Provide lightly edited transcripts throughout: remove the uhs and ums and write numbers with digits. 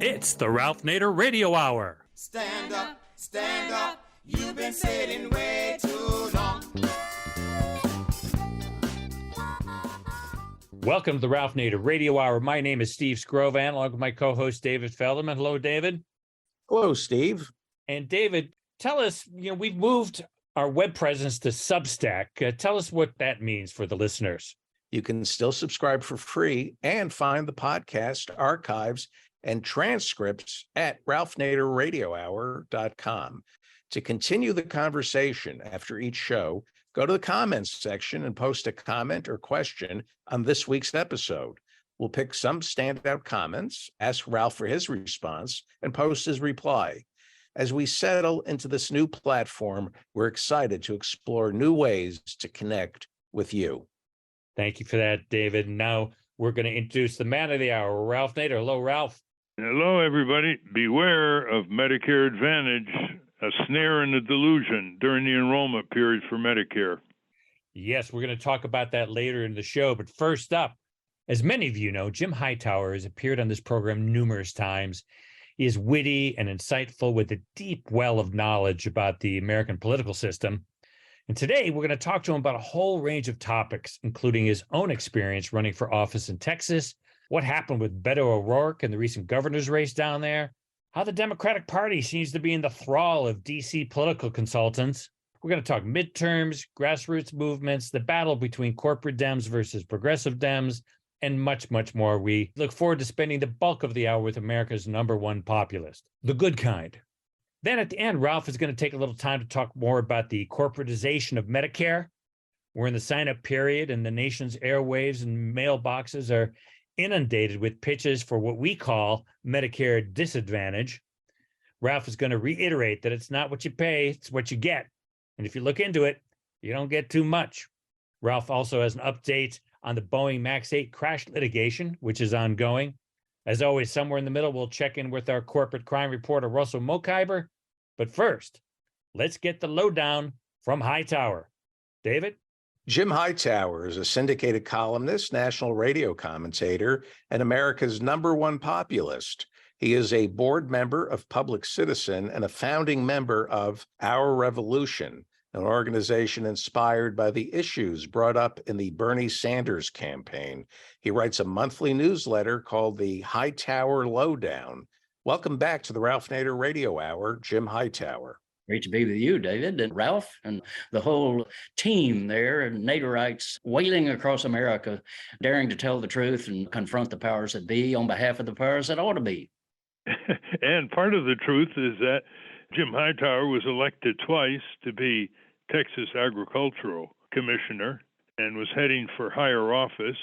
It's the Ralph Nader Radio Hour. Stand up, you've been sitting way too long. Welcome to the Ralph Nader Radio Hour. My name is Steve Scrovan, along with my co-host David Feldman. Hello, David. Hello, Steve. And David, tell us, we've moved our web presence to Substack. Tell us what that means for the listeners. You can still subscribe for free and find the podcast archives and transcripts at ralphnaderradiohour.com. To continue the conversation after each show, go to the comments section and post a comment or question on this week's episode. We'll pick some standout comments, ask Ralph for his response, and post his reply. As we settle into this new platform, we're excited to explore new ways to connect with you. Thank you for that, David. Now we're going to introduce the man of the hour, Ralph Nader. Hello, Ralph. Hello, everybody. Beware of Medicare Advantage, a snare and a delusion during the enrollment period for Medicare. Yes, we're going to talk about that later in the show. But first up, as many of you know, Jim Hightower has appeared on this program numerous times. He is witty and insightful with a deep well of knowledge about the American political system. And today we're going to talk to him about a whole range of topics, including his own experience running for office in Texas, what happened with Beto O'Rourke in the recent governor's race down there, how the Democratic Party seems to be in the thrall of DC political consultants. We're going to talk midterms, grassroots movements, the battle between corporate Dems versus progressive Dems, and much, much more. We look forward to spending the bulk of the hour with America's #1 populist, the good kind. Then at the end, Ralph is going to take a little time to talk more about the corporatization of Medicare. We're in the sign-up period, and the nation's airwaves and mailboxes are inundated with pitches for what we call Medicare disadvantage. Ralph is going to reiterate that it's not what you pay, it's what you get. And if you look into it, you don't get too much. Ralph also has an update on the Boeing Max 8 crash litigation, which is ongoing. As always, somewhere in the middle, we'll check in with our corporate crime reporter, Russell Mokhiber. But first, let's get the lowdown from Hightower. David? Jim Hightower is a syndicated columnist, national radio commentator, and America's #1 populist. He is a board member of Public Citizen and a founding member of Our Revolution, an organization inspired by the issues brought up in the Bernie Sanders campaign. He writes a monthly newsletter called the Hightower Lowdown. Welcome back to the Ralph Nader Radio Hour, Jim Hightower. Great to be with you, David, and Ralph, and the whole team there, and Naderites wailing across America, daring to tell the truth and confront the powers that be on behalf of the powers that ought to be. And part of the truth is that Jim Hightower was elected twice to be Texas Agricultural Commissioner and was heading for higher office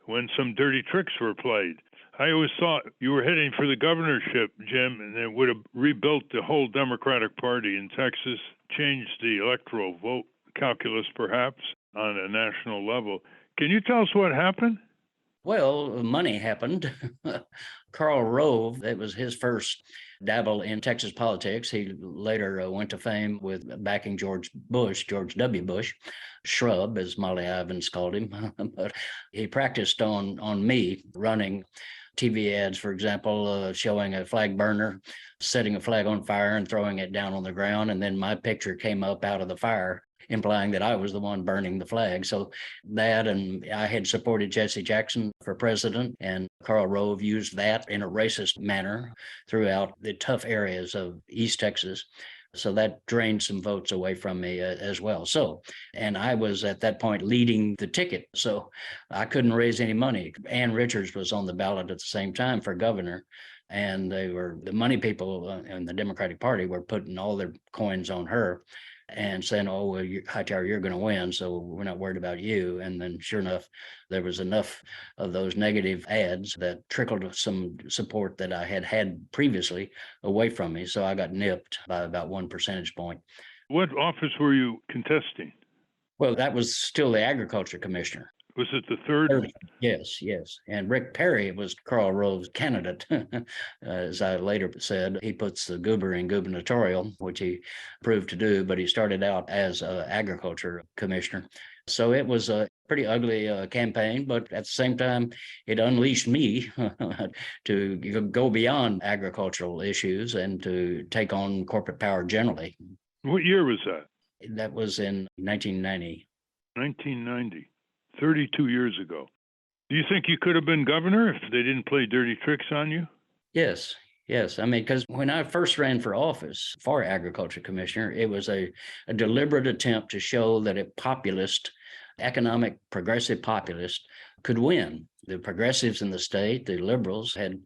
when some dirty tricks were played. I always thought you were heading for the governorship, Jim, and it would have rebuilt the whole Democratic Party in Texas, changed the electoral vote calculus perhaps on a national level. Can you tell us what happened? Well, money happened. Karl Rove, it was his first dabble in Texas politics. He later went to fame with backing George W. Bush, Shrub, as Molly Ivins called him. But he practiced on me running TV ads, for example, showing a flag burner, setting a flag on fire and throwing it down on the ground. And then my picture came up out of the fire, implying that I was the one burning the flag. So that, and I had supported Jesse Jackson for president, and Karl Rove used that in a racist manner throughout the tough areas of East Texas. So that drained some votes away from me as well. So, and I was at that point leading the ticket, so I couldn't raise any money. Ann Richards was on the ballot at the same time for governor, and the money people in the Democratic Party were putting all their coins on her and saying, oh, well, Hightower, you're going to win, so we're not worried about you. And then sure enough, there was enough of those negative ads that trickled some support that I had previously away from me. So I got nipped by about 1 percentage point. What office were you contesting? Well, that was still the agriculture commissioner. Was it the third? Yes. And Rick Perry was Karl Rove's candidate. As I later said, he puts the goober in gubernatorial, which he proved to do, but he started out as agriculture commissioner. So it was pretty ugly campaign, but at the same time, it unleashed me to go beyond agricultural issues and to take on corporate power generally. What year was that? That was in 1990. 1990, 32 years ago. Do you think you could have been governor if they didn't play dirty tricks on you? Yes. Yes. I mean, because when I first ran for office for agriculture commissioner, it was a deliberate attempt to show that a populist, economic progressive populist could win. The progressives in the state, the liberals, had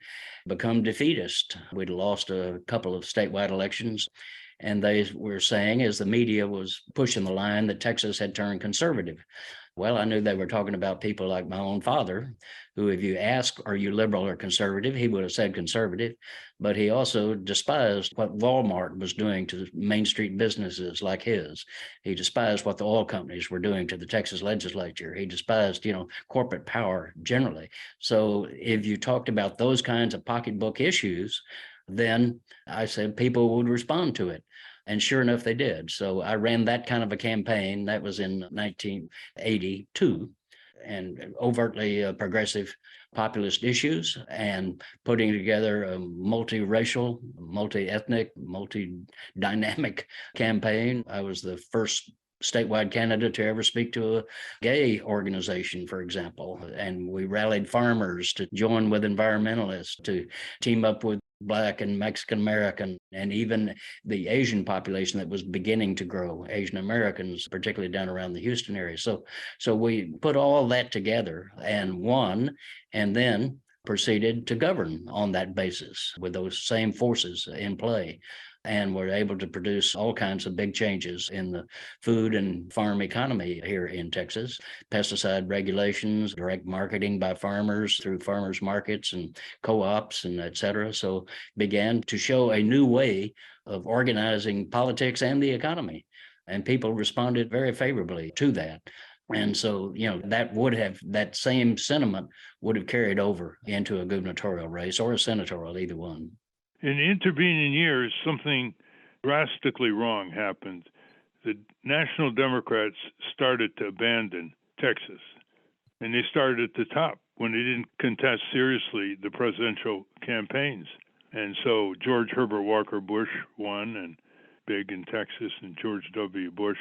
become defeatist. We'd lost a couple of statewide elections. And they were saying, as the media was pushing the line, that Texas had turned conservative. Well, I knew they were talking about people like my own father, who, if you ask, are you liberal or conservative, he would have said conservative. But he also despised what Walmart was doing to Main Street businesses like his. He despised what the oil companies were doing to the Texas legislature. He despised, corporate power generally. So if you talked about those kinds of pocketbook issues, then I said people would respond to it. And sure enough, they did. So I ran that kind of a campaign. That was in 1982, and overtly progressive populist issues, and putting together a multiracial, multi-ethnic, multi-dynamic campaign. I was the first statewide candidate to ever speak to a gay organization, for example. And we rallied farmers to join with environmentalists, to team up with Black and Mexican American, and even the Asian population that was beginning to grow, Asian Americans, particularly down around the Houston area. So we put all that together and won, and then proceeded to govern on that basis with those same forces in play. And we're able to produce all kinds of big changes in the food and farm economy here in Texas. Pesticide regulations, direct marketing by farmers through farmers markets and co-ops and et cetera. So began to show a new way of organizing politics and the economy. And people responded very favorably to that. And so, that same sentiment would have carried over into a gubernatorial race or a senatorial, either one. In intervening years, something drastically wrong happened. The National Democrats started to abandon Texas, and they started at the top when they didn't contest seriously the presidential campaigns. And so George Herbert Walker Bush won, and big in Texas, and George W. Bush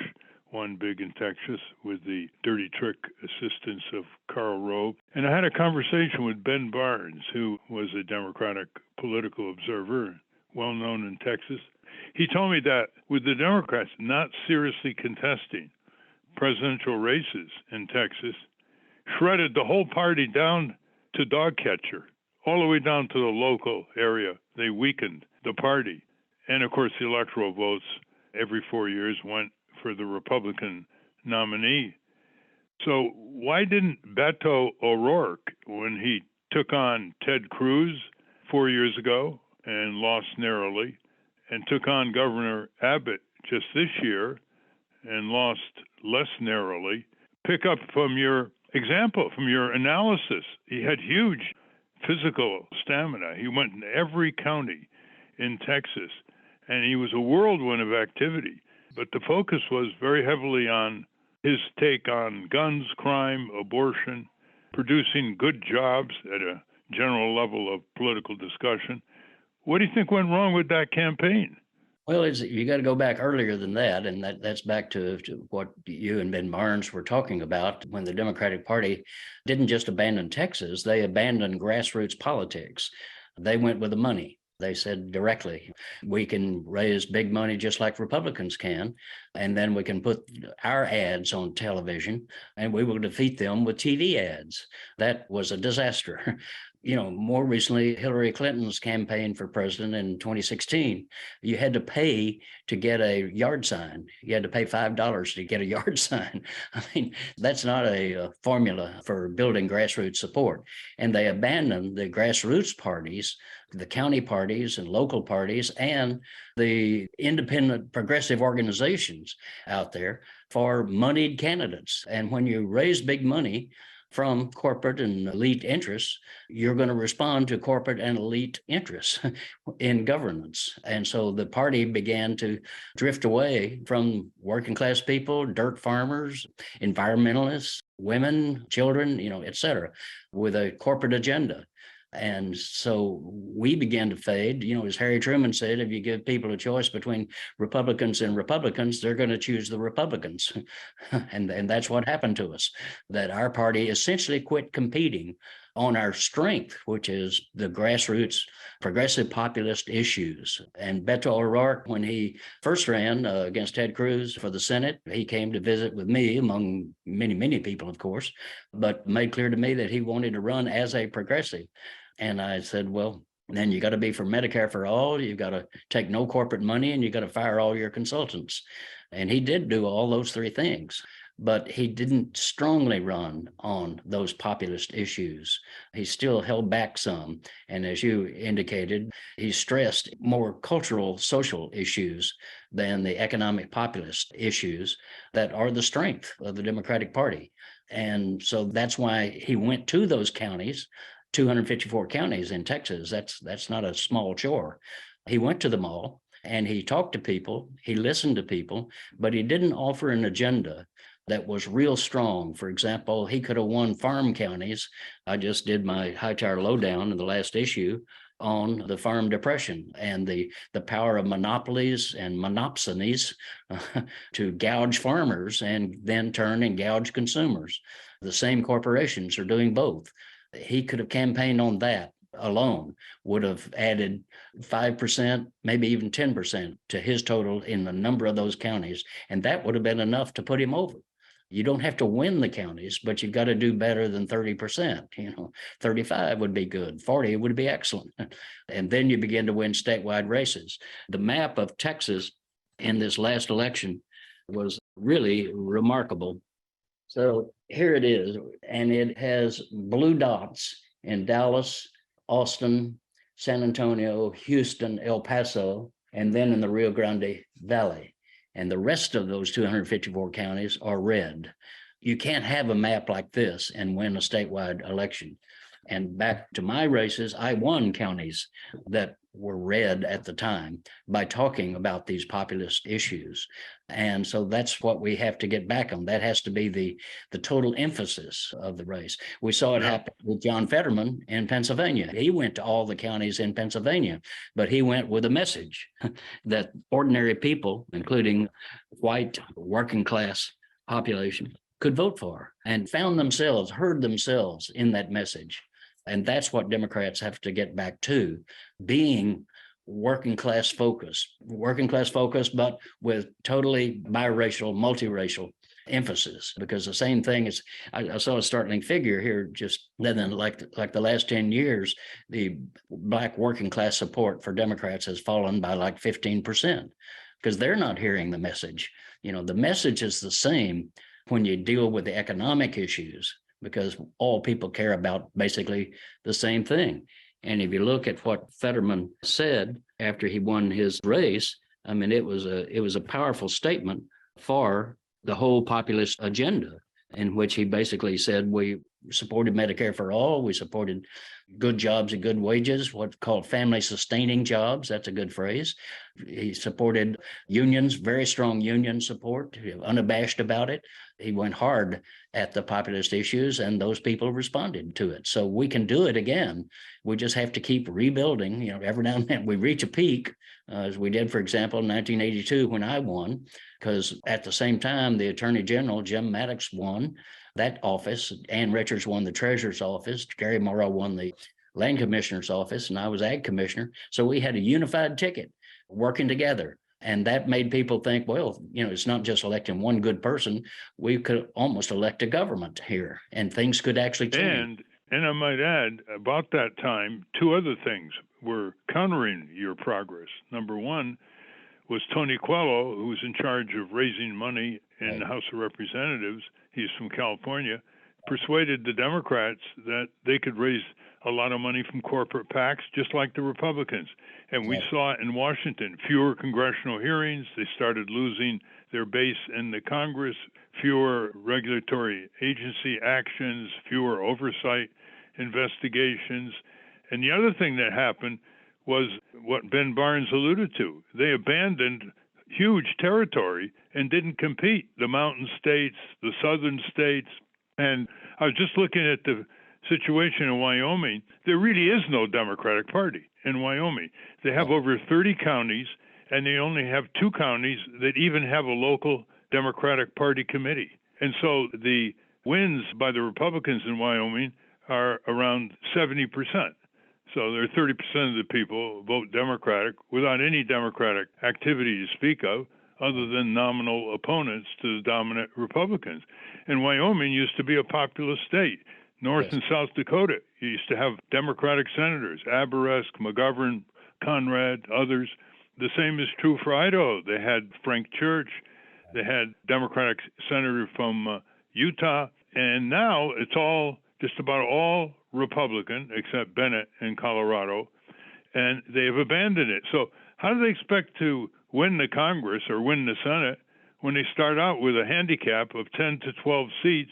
won big in Texas with the dirty trick assistance of Karl Rove. And I had a conversation with Ben Barnes, who was a Democratic political observer, well known in Texas. He told me that with the Democrats not seriously contesting presidential races in Texas, shredded the whole party down to dog catcher, all the way down to the local area. They weakened the party. And of course, the electoral votes every 4 years went for the Republican nominee. So why didn't Beto O'Rourke, when he took on Ted Cruz 4 years ago and lost narrowly, and took on Governor Abbott just this year and lost less narrowly, pick up from your example, from your analysis? He had huge physical stamina. He went in every county in Texas, and he was a whirlwind of activity. But the focus was very heavily on his take on guns, crime, abortion, producing good jobs at a general level of political discussion. What do you think went wrong with that campaign? Well, you got to go back earlier than that, and that's back to what you and Ben Barnes were talking about. When the Democratic Party didn't just abandon Texas, they abandoned grassroots politics. They went with the money. They said directly, we can raise big money just like Republicans can, and then we can put our ads on television, and we will defeat them with TV ads. That was a disaster. More recently, Hillary Clinton's campaign for president in 2016, you had to pay to get a yard sign. You had to pay $5 to get a yard sign. I mean, that's not a formula for building grassroots support. And they abandoned the grassroots parties, the county parties and local parties, and the independent progressive organizations out there for moneyed candidates. And when you raise big money from corporate and elite interests, you're going to respond to corporate and elite interests in governance. And so the party began to drift away from working class people, dirt farmers, environmentalists, women, children, et cetera, with a corporate agenda. And so we began to fade. As Harry Truman said, if you give people a choice between Republicans and Republicans, they're going to choose the Republicans. and that's what happened to us, that our party essentially quit competing on our strength, which is the grassroots progressive populist issues. And Beto O'Rourke, when he first ran against Ted Cruz for the Senate, he came to visit with me, among many, many people, of course, but made clear to me that he wanted to run as a progressive. And I said, well, then you got to be for Medicare for all. You've got to take no corporate money, and you got to fire all your consultants. And he did do all those three things, but he didn't strongly run on those populist issues. He still held back some. And as you indicated, he stressed more cultural, social issues than the economic populist issues that are the strength of the Democratic Party. And so that's why he went to those counties, 254 counties in Texas. That's not a small chore. He went to them all and he talked to people, he listened to people, but he didn't offer an agenda that was real strong. For example, he could have won farm counties. I just did my Hightower lowdown in the last issue on the farm depression and the power of monopolies and monopsonies to gouge farmers and then turn and gouge consumers. The same corporations are doing both. He could have campaigned on that alone, would have added 5%, maybe even 10% to his total in a number of those counties. And that would have been enough to put him over. You don't have to win the counties, but you've got to do better than 30%. 35 would be good, 40 would be excellent. And then you begin to win statewide races. The map of Texas in this last election was really remarkable. So here it is, and it has blue dots in Dallas, Austin, San Antonio, Houston, El Paso, and then in the Rio Grande Valley. And the rest of those 254 counties are red. You can't have a map like this and win a statewide election. And back to my races, I won counties that were red at the time by talking about these populist issues. And so that's what we have to get back on. That has to be the total emphasis of the race. We saw it happen with John Fetterman in Pennsylvania. He went to all the counties in Pennsylvania, but he went with a message that ordinary people, including white working class population, could vote for and found themselves, heard themselves in that message. And that's what Democrats have to get back to, being working class focused, but with totally biracial, multiracial emphasis. Because the same thing is, I saw a startling figure here, just then, like the last 10 years, the Black working class support for Democrats has fallen by like 15%, because they're not hearing the message. The message is the same when you deal with the economic issues, because all people care about basically the same thing. And if you look at what Fetterman said after he won his race, I mean, it was a powerful statement for the whole populist agenda, in which he basically said we supported Medicare for all, we supported good jobs and good wages, what's called family sustaining jobs. That's a good phrase. He supported unions, very strong union support, unabashed about it. He went hard at the populist issues, and those people responded to it. So we can do it again. We just have to keep rebuilding. Every now and then we reach a peak, as we did, for example, in 1982 when I won, because at the same time, the Attorney General, Jim Maddox, won that office. Ann Richards won the Treasurer's office. Gary Morrow won the Land Commissioner's office, and I was Ag Commissioner. So we had a unified ticket working together. And that made people think, well, it's not just electing one good person. We could almost elect a government here, and things could actually change. And I might add, about that time, two other things were countering your progress. Number one was Tony Coelho, who was in charge of raising money in the House of Representatives. He's from California, persuaded the Democrats that they could raise a lot of money from corporate PACs, just like the Republicans. And we saw in Washington fewer congressional hearings. They started losing their base in the Congress, fewer regulatory agency actions, fewer oversight investigations. And the other thing that happened was what Ben Barnes alluded to. They abandoned huge territory and didn't compete. The mountain states, the southern states, And I was just looking at the situation in Wyoming. There really is no Democratic Party in Wyoming. They have over 30 counties, and they only have 2 counties that even have a local Democratic Party committee. And so the wins by the Republicans in Wyoming are around 70%. So there are 30% of the people vote Democratic without any Democratic activity to speak of, other than nominal opponents to the dominant Republicans. And Wyoming used to be a populist state. North and South Dakota used to have Democratic senators, Aberesk, McGovern, Conrad, others. The same is true for Idaho. They had Frank Church. They had Democratic senator from Utah. And now it's just about all Republican, except Bennett in Colorado. And they have abandoned it. So how do they expect to win the Congress or win the Senate when they start out with a handicap of 10 to 12 seats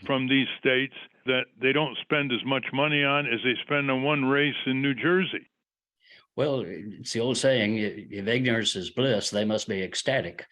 from these states that they don't spend as much money on as they spend on one race in New Jersey? Well, it's the old saying, if ignorance is bliss, they must be ecstatic,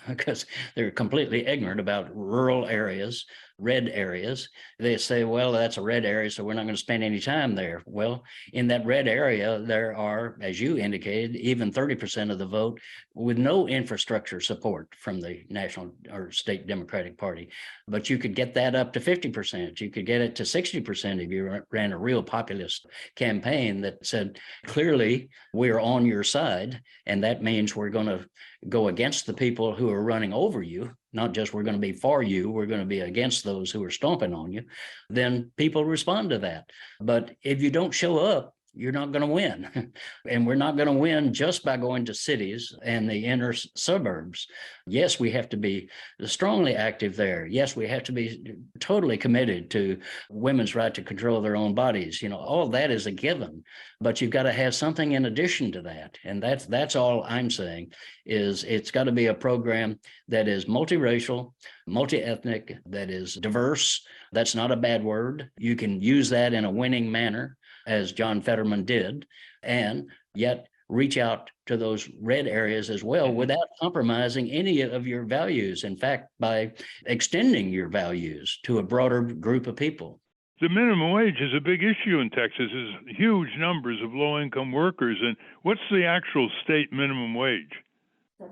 because they're completely ignorant about rural areas, red areas. They say, well, that's a red area, so we're not going to spend any time there. Well, in that red area, there are, as you indicated, even 30% of the vote with no infrastructure support from the national or state Democratic Party. But you could get that up to 50%. You could get it to 60% if you ran a real populist campaign that said, clearly, we're on your side, and that means we're going to go against the people who are running over you, not just we're going to be for you, we're going to be against those who are stomping on you. Then people respond to that. But if you don't show up, you're not going to win. And we're not going to win just by going to cities and the inner suburbs. Yes, we have to be strongly active there. Yes, we have to be totally committed to women's right to control their own bodies. All that is a given, but you've got to have something in addition to that. And that's all I'm saying, is it's got to be a program that is multiracial, multi-ethnic, that is diverse. That's not a bad word. You can use that in a winning manner, as John Fetterman did, and yet reach out to those red areas as well without compromising any of your values. In fact, by extending your values to a broader group of people. The minimum wage is a big issue in Texas. There's huge numbers of low-income workers. And what's the actual state minimum wage?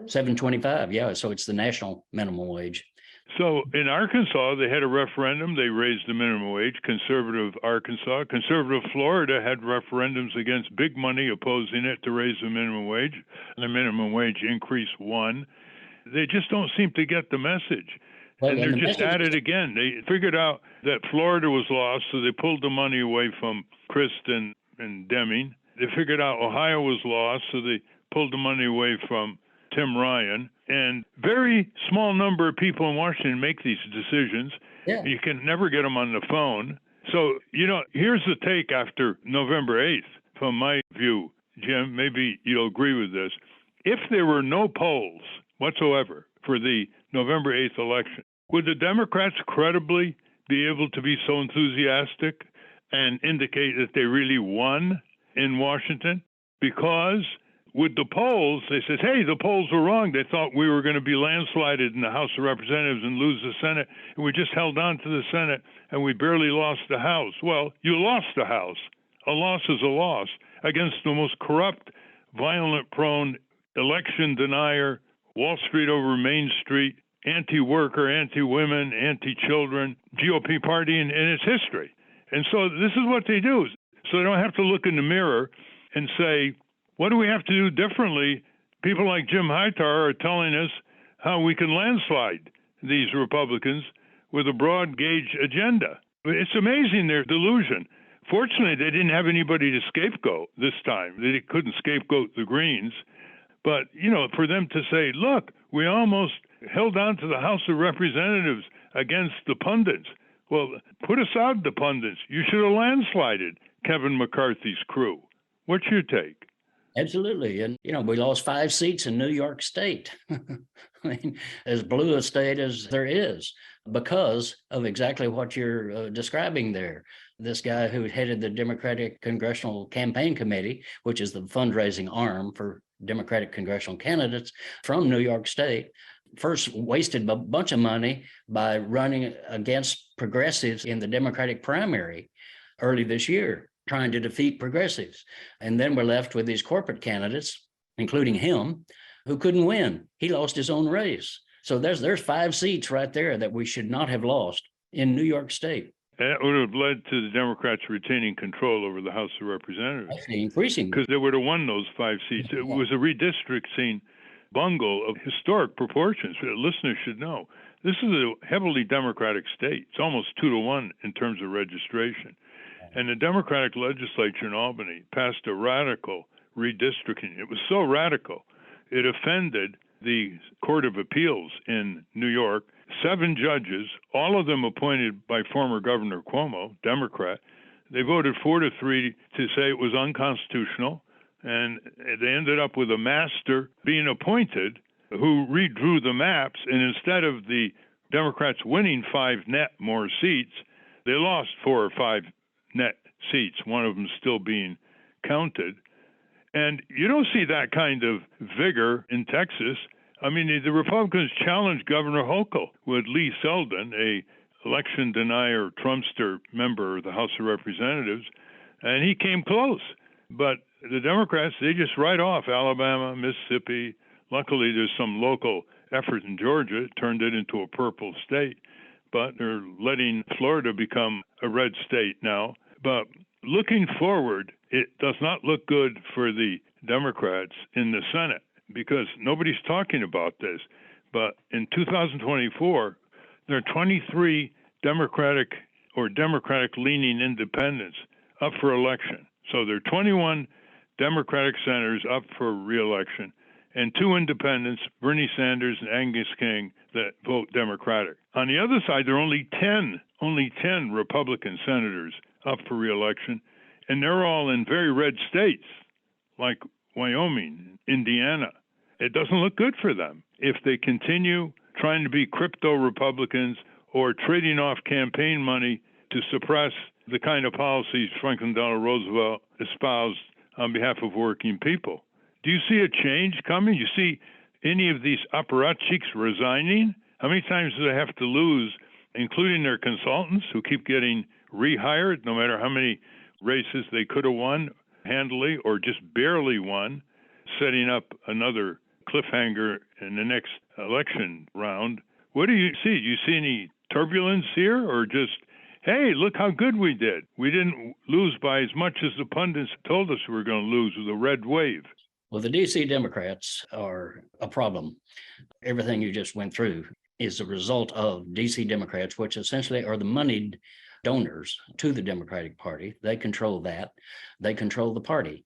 $7.25, yeah. So it's the national minimum wage. So in Arkansas, they had a referendum. They raised the minimum wage. Conservative Arkansas. Conservative Florida had referendums against big money opposing it to raise the minimum wage. The minimum wage increase won. They just don't seem to get the message. Well, and they're just at it again. They figured out that Florida was lost, so they pulled the money away from Kristen and Deming. They figured out Ohio was lost, so they pulled the money away from Tim Ryan. And very small number of people in Washington make these decisions. Yeah. You can never get them on the phone. So, here's the take after November 8th, from my view, Jim, maybe you'll agree with this. If there were no polls whatsoever for the November 8th election, would the Democrats credibly be able to be so enthusiastic and indicate that they really won in Washington? Because with the polls, they said, hey, the polls were wrong. They thought we were going to be landslided in the House of Representatives and lose the Senate, and we just held on to the Senate, and we barely lost the House. Well, you lost the House. A loss is a loss against the most corrupt, violent-prone, election denier, Wall Street over Main Street, anti-worker, anti-women, anti-children, GOP party in its history. And so this is what they do. So they don't have to look in the mirror and say, what do we have to do differently? People like Jim Hightower are telling us how we can landslide these Republicans with a broad gauge agenda. It's amazing, their delusion. Fortunately, they didn't have anybody to scapegoat this time. They couldn't scapegoat the Greens. But, for them to say, look, we almost held on to the House of Representatives against the pundits. Well, put aside the pundits. You should have landslided Kevin McCarthy's crew. What's your take? Absolutely. And, we lost 5 seats in New York State. I mean, as blue a state as there is, because of exactly what you're describing there. This guy who headed the Democratic Congressional Campaign Committee, which is the fundraising arm for Democratic congressional candidates from New York State, first wasted a bunch of money by running against progressives in the Democratic primary early this year, trying to defeat progressives. And then we're left with these corporate candidates, including him, who couldn't win. He lost his own race. So there's 5 seats right there that we should not have lost in New York State. That would have led to the Democrats retaining control over the House of Representatives. Actually, increasing. Because they would have won those 5 seats. It was a redistricting bungle of historic proportions. Listeners should know this is a heavily Democratic state. It's almost 2-to-1 in terms of registration. And the Democratic legislature in Albany passed a radical redistricting. It was so radical, it offended the Court of Appeals in New York. 7 judges, all of them appointed by former Governor Cuomo, Democrat. They voted 4-3 to say it was unconstitutional, and they ended up with a master being appointed who redrew the maps, and instead of the Democrats winning 5 net more seats, they lost 4 or 5 net seats, one of them still being counted. And you don't see that kind of vigor in Texas. I mean, the Republicans challenged Governor Hochul with Lee Selden, a election denier, Trumpster member of the House of Representatives, and he came close. But the Democrats, they just write off Alabama, Mississippi. Luckily, there's some local effort in Georgia. It turned it into a purple state. But they're letting Florida become a red state now. But looking forward, it does not look good for the Democrats in the Senate because nobody's talking about this. But in 2024, there are 23 Democratic or Democratic-leaning independents up for election. So there are 21 Democratic senators up for re-election and 2 independents, Bernie Sanders and Angus King, that vote Democratic. On the other side, there are only 10 Republican senators up for re-election, and they're all in very red states like Wyoming, Indiana. It doesn't look good for them if they continue trying to be crypto Republicans or trading off campaign money to suppress the kind of policies Franklin Delano Roosevelt espoused on behalf of working people. Do you see a change coming? You see any of these apparatchiks resigning? How many times do they have to lose, including their consultants who keep getting rehired, no matter how many races they could have won handily or just barely won, setting up another cliffhanger in the next election round? What do you see? Do you see any turbulence here, or just, hey, look how good we did? We didn't lose by as much as the pundits told us we were going to lose with a red wave. Well, the D.C. Democrats are a problem. Everything you just went through is a result of D.C. Democrats, which essentially are the moneyed donors to the Democratic Party. They control that. They control the party.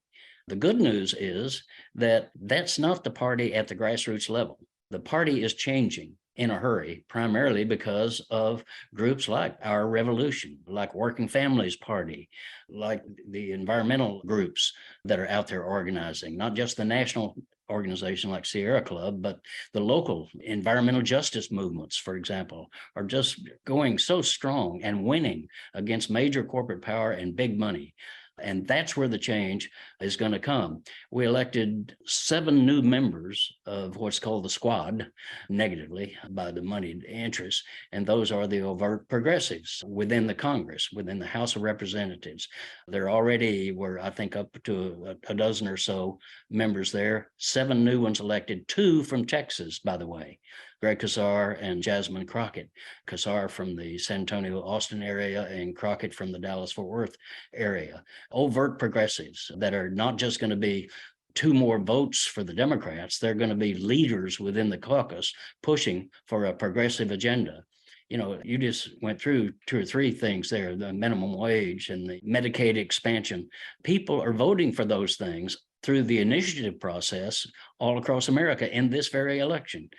The good news is that that's not the party at the grassroots level. The party is changing in a hurry, primarily because of groups like Our Revolution, like Working Families Party, like the environmental groups that are out there organizing, not just the national organization like Sierra Club, but the local environmental justice movements, for example, are just going so strong and winning against major corporate power and big money. And that's where the change is going to come. We elected 7 new members of what's called the squad, negatively by the moneyed interests. And those are the overt progressives within the Congress, within the House of Representatives. There already were, I think, up to a dozen or so members there. 7 new ones elected, 2 from Texas, by the way. Greg Casar and Jasmine Crockett. Casar from the San Antonio, Austin area, and Crockett from the Dallas-Fort Worth area. Overt progressives that are not just going to be 2 more votes for the Democrats, they're going to be leaders within the caucus pushing for a progressive agenda. You know, you just went through 2 or 3 things there, the minimum wage and the Medicaid expansion. People are voting for those things through the initiative process all across America in this very election.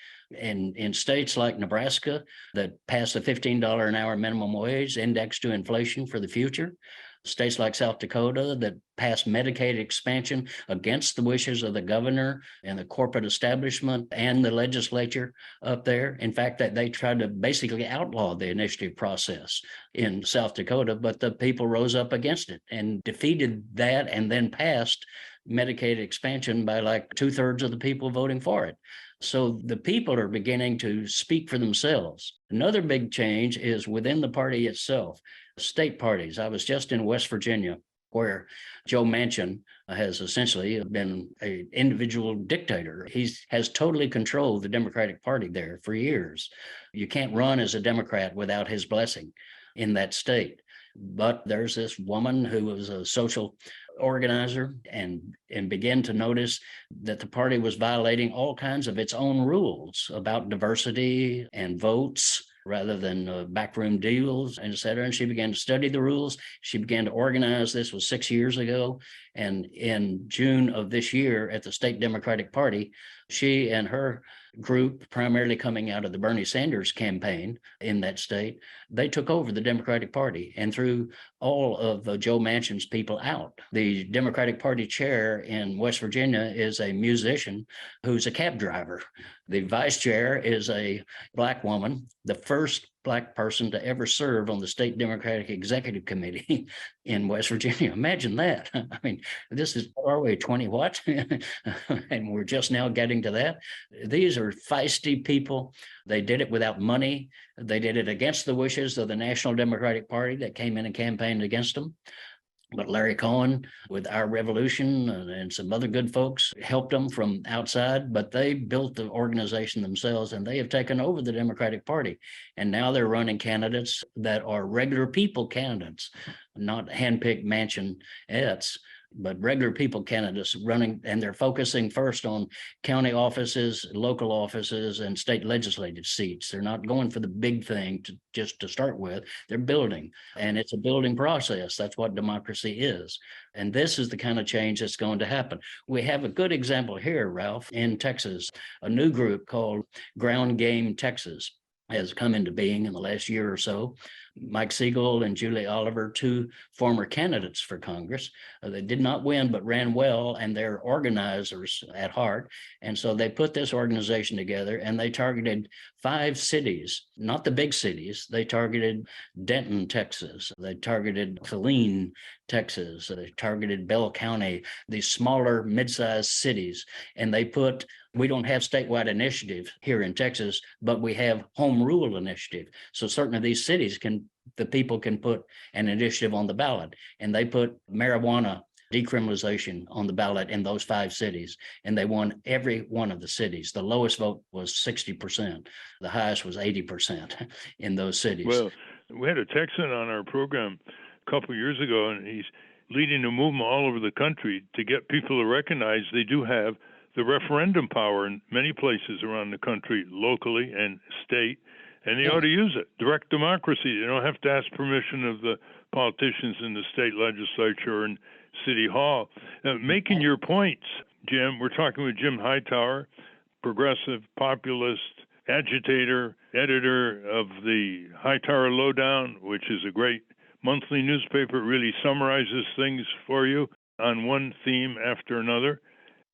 And in states like Nebraska that passed a $15 an hour minimum wage indexed to inflation for the future, states like South Dakota that passed Medicaid expansion against the wishes of the governor and the corporate establishment and the legislature up there. In fact, that they tried to basically outlaw the initiative process in South Dakota, but the people rose up against it and defeated that and then passed Medicaid expansion by like 2/3 of the people voting for it. So the people are beginning to speak for themselves. Another big change is within the party itself, state parties. I was just in West Virginia, where Joe Manchin has essentially been an individual dictator. He has totally controlled the Democratic Party there for years. You can't run as a Democrat without his blessing in that state. But there's this woman who was a social organizer and began to notice that the party was violating all kinds of its own rules about diversity and votes rather than backroom deals, et cetera. And she began to study the rules. She began to organize. This was 6 years ago. And in June of this year at the State Democratic Party, she and her group, primarily coming out of the Bernie Sanders campaign in that state, they took over the Democratic Party and threw all of Joe Manchin's people out. The Democratic Party chair in West Virginia is a musician who's a cab driver. The vice chair is a Black woman, the first Black person to ever serve on the State Democratic Executive Committee in West Virginia. Imagine that. I mean, this is, are we, 20 what? And we're just now getting to that. These are feisty people. They did it without money. They did it against the wishes of the National Democratic Party that came in and campaigned against them. But Larry Cohen, with Our Revolution and some other good folks, helped them from outside, but they built the organization themselves and they have taken over the Democratic Party. And now they're running candidates that are regular people candidates, not handpicked Manchin-ettes, but regular people candidates running, and they're focusing first on county offices, local offices, and state legislative seats. They're not going for the big thing just to start with. They're building, and it's a building process. That's what democracy is. And this is the kind of change that's going to happen. We have a good example here, Ralph, in Texas. A new group called Ground Game Texas has come into being in the last year or so. Mike Siegel and Julie Oliver, two former candidates for Congress. They did not win, but ran well, and they're organizers at heart. And so they put this organization together, and they targeted 5 cities, not the big cities. They targeted Denton, Texas. They targeted Killeen, Texas. They targeted Bell County, these smaller, mid-sized cities. And they put, we don't have statewide initiative here in Texas, but we have home rule initiative. So certain of these cities the people can put an initiative on the ballot, and they put marijuana decriminalization on the ballot in those 5 cities, and they won every one of the cities. The lowest vote was 60%. The highest was 80% in those cities. Well, we had a Texan on our program a couple of years ago, and he's leading a movement all over the country to get people to recognize they do have the referendum power in many places around the country, locally and state, and they ought to use it. Direct democracy. They don't have to ask permission of the politicians in the state legislature and city hall. Making your points, Jim, we're talking with Jim Hightower, progressive, populist, agitator, editor of the Hightower Lowdown, which is a great monthly newspaper. It really summarizes things for you on one theme after another.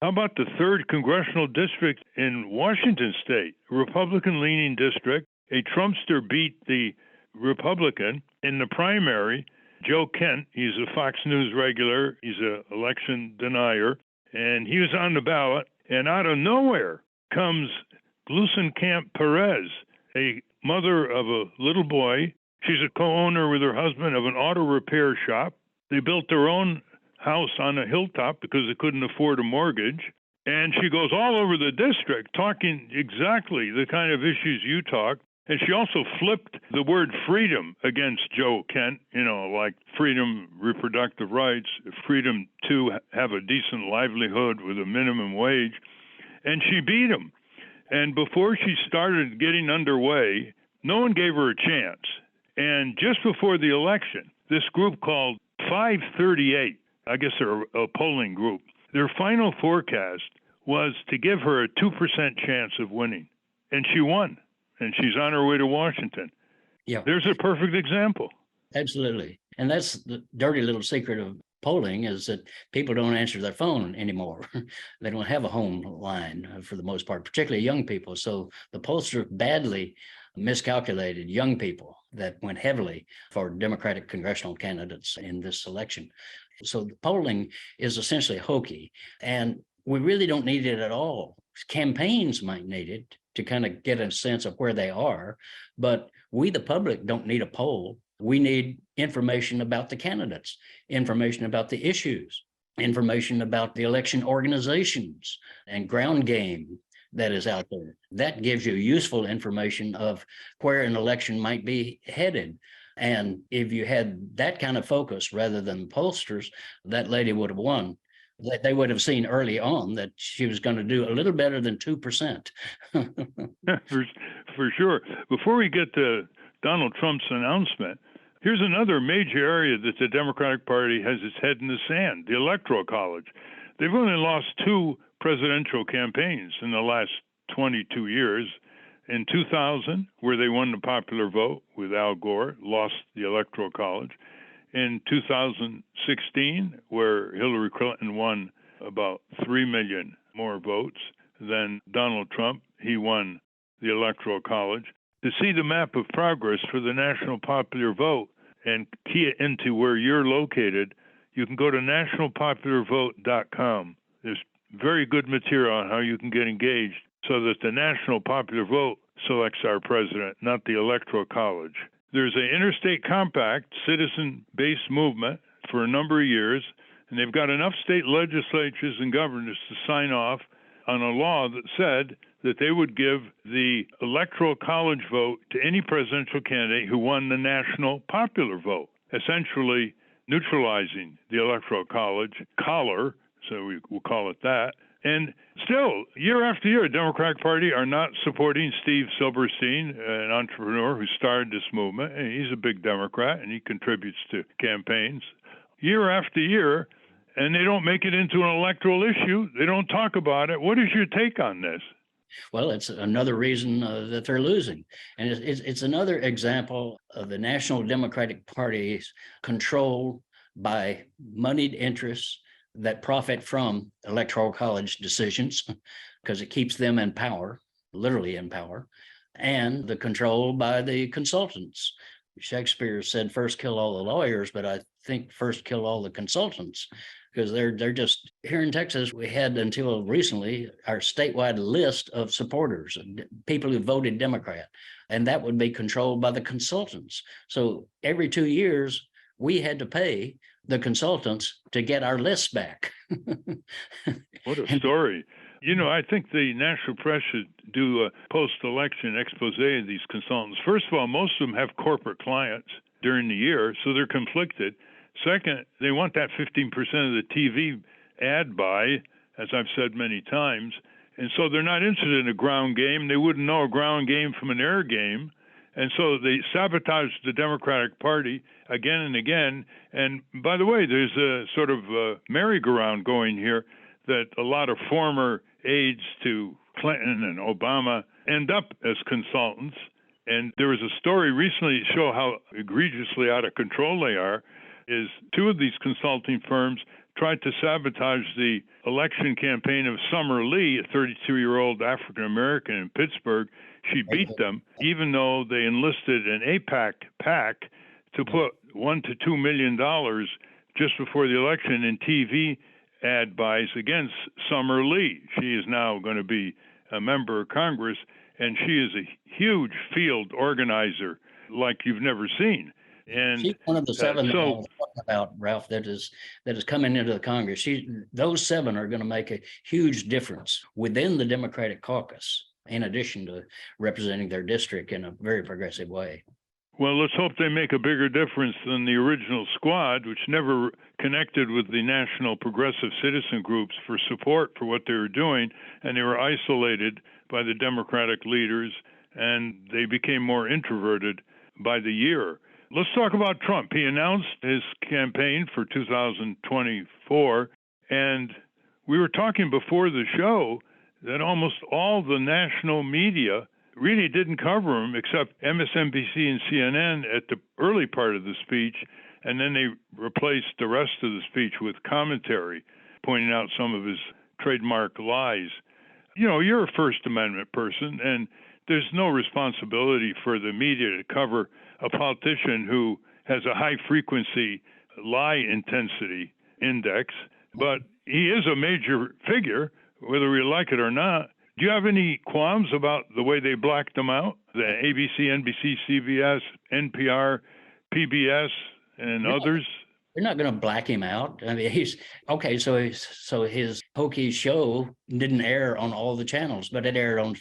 How about the 3rd congressional district in Washington state, Republican-leaning district? A Trumpster beat the Republican in the primary. Joe Kent, he's a Fox News regular. He's an election denier. And he was on the ballot. And out of nowhere comes Glusenkamp Perez, a mother of a little boy. She's a co-owner with her husband of an auto repair shop. They built their own house on a hilltop because they couldn't afford a mortgage. And she goes all over the district talking exactly the kind of issues you talk. And she also flipped the word freedom against Joe Kent, like freedom, reproductive rights, freedom to have a decent livelihood with a minimum wage. And she beat him. And before she started getting underway, no one gave her a chance. And just before the election, this group called 538, I guess they're a polling group, their final forecast was to give her a 2% chance of winning. And she won. And she's on her way to Washington. Yeah. There's a perfect example. Absolutely. And that's the dirty little secret of polling, is that people don't answer their phone anymore. They don't have a home line for the most part, particularly young people. So the pollster badly miscalculated young people that went heavily for Democratic congressional candidates in this election. So the polling is essentially hokey, and we really don't need it at all. Campaigns might need it to kind of get a sense of where they are, but we, the public, don't need a poll. We need information about the candidates, information about the issues, information about the election organizations and ground game that is out there. That gives you useful information of where an election might be headed. And if you had that kind of focus rather than pollsters, that lady would have won. They would have seen early on that she was going to do a little better than 2%. For sure. Before we get to Donald Trump's announcement, here's another major area that the Democratic Party has its head in the sand, the Electoral College. They've only lost 2 presidential campaigns in the last 22 years. In 2000, where they won the popular vote with Al Gore, lost the Electoral College. In 2016, where Hillary Clinton won about 3 million more votes than Donald Trump, he won the Electoral College. To see the map of progress for the national popular vote and key it into where you're located, you can go to nationalpopularvote.com. There's very good material on how you can get engaged so that the national popular vote selects our president, not the Electoral College. There's an interstate compact, citizen-based movement for a number of years, and they've got enough state legislatures and governors to sign off on a law that said that they would give the Electoral College vote to any presidential candidate who won the national popular vote, essentially neutralizing the Electoral College collar, so we'll call it that. And still, year after year, the Democratic Party are not supporting Steve Silberstein, an entrepreneur who started this movement. And he's a big Democrat, and he contributes to campaigns year after year, and they don't make it into an electoral issue. They don't talk about it. What is your take on this? Well, it's another reason that they're losing. And it's another example of the National Democratic Party's control by moneyed interests that profit from Electoral College decisions because it keeps them in power, literally in power, and the control by the consultants. Shakespeare said first kill all the lawyers, but I think first kill all the consultants, because they're just here in Texas. We had until recently our statewide list of supporters, people who voted Democrat, and that would be controlled by the consultants. So every 2 years, we had to pay the consultants to get our lists back. What a story. You know, I think the national press should do a post-election expose of these consultants. First of all, most of them have corporate clients during the year, so they're conflicted. Second, they want that 15% of the TV ad buy, as I've said many times, and so they're not interested in a ground game. They wouldn't know a ground game from an air game. And so they sabotage the Democratic Party again and again. And by the way, there's a sort of a merry-go-round going here that a lot of former aides to Clinton and Obama end up as consultants. And there was a story recently to show how egregiously out of control they are, is 2 of these consulting firms tried to sabotage the election campaign of Summer Lee, a 32-year-old African-American in Pittsburgh. She beat them, even though they enlisted an AIPAC PAC to put $1 to $2 million just before the election in TV ad buys against Summer Lee. She is now going to be a member of Congress, and she is a huge field organizer like you've never seen. And she's one of the 7 that I was talking about, Ralph, that is coming into the Congress. Those 7 are going to make a huge difference within the Democratic caucus, in addition to representing their district in a very progressive way. Well, let's hope they make a bigger difference than the original squad, which never connected with the national progressive citizen groups for support for what they were doing, and they were isolated by the Democratic leaders, and they became more introverted by the year. Let's talk about Trump. He announced his campaign for 2024, and we were talking before the show that almost all the national media really didn't cover him except MSNBC and CNN at the early part of the speech, and then they replaced the rest of the speech with commentary, pointing out some of his trademark lies. You know, you're a First Amendment person, and there's no responsibility for the media to cover a politician who has a high-frequency lie intensity index, but he is a major figure, whether we like it or not. Do you have any qualms about the way they blacked him out? The ABC, NBC, CBS, NPR, PBS, and others? They're not going to black him out. I mean, he's okay. So his hokey show didn't air on all the channels, but it aired on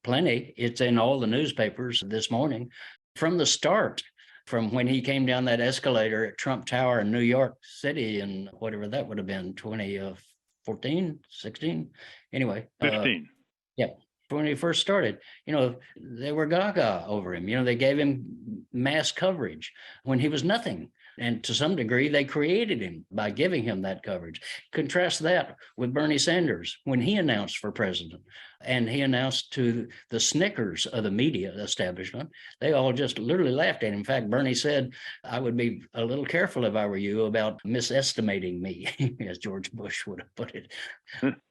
plenty. It's in all the newspapers this morning. From the start, from when he came down that escalator at Trump Tower in New York City and whatever that would have been, 2014, 16, anyway. 15. Yeah. When he first started, they were gaga over him. They gave him mass coverage when he was nothing. And to some degree, they created him by giving him that coverage. Contrast that with Bernie Sanders when he announced for president, and he announced to the snickers of the media establishment. They all just literally laughed at him. In fact, Bernie said, I would be a little careful if I were you about misestimating me, as George Bush would have put it,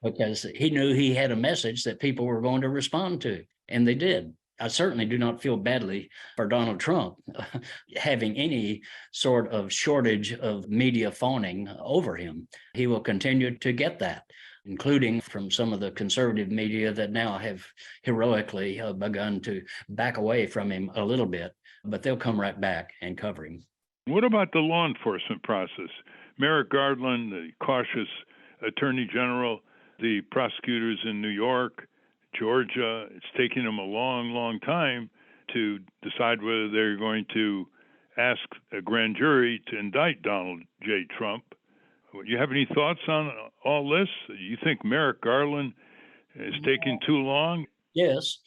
because he knew he had a message that people were going to respond to, and they did. I certainly do not feel badly for Donald Trump having any sort of shortage of media fawning over him. He will continue to get that, including from some of the conservative media that now have heroically begun to back away from him a little bit, but they'll come right back and cover him. What about the law enforcement process? Merrick Garland, the cautious attorney general, the prosecutors in New York, Georgia, it's taken them a long, long time to decide whether they're going to ask a grand jury to indict Donald J. Trump. Do you have any thoughts on all this? You think Merrick Garland is taking too long? Yes,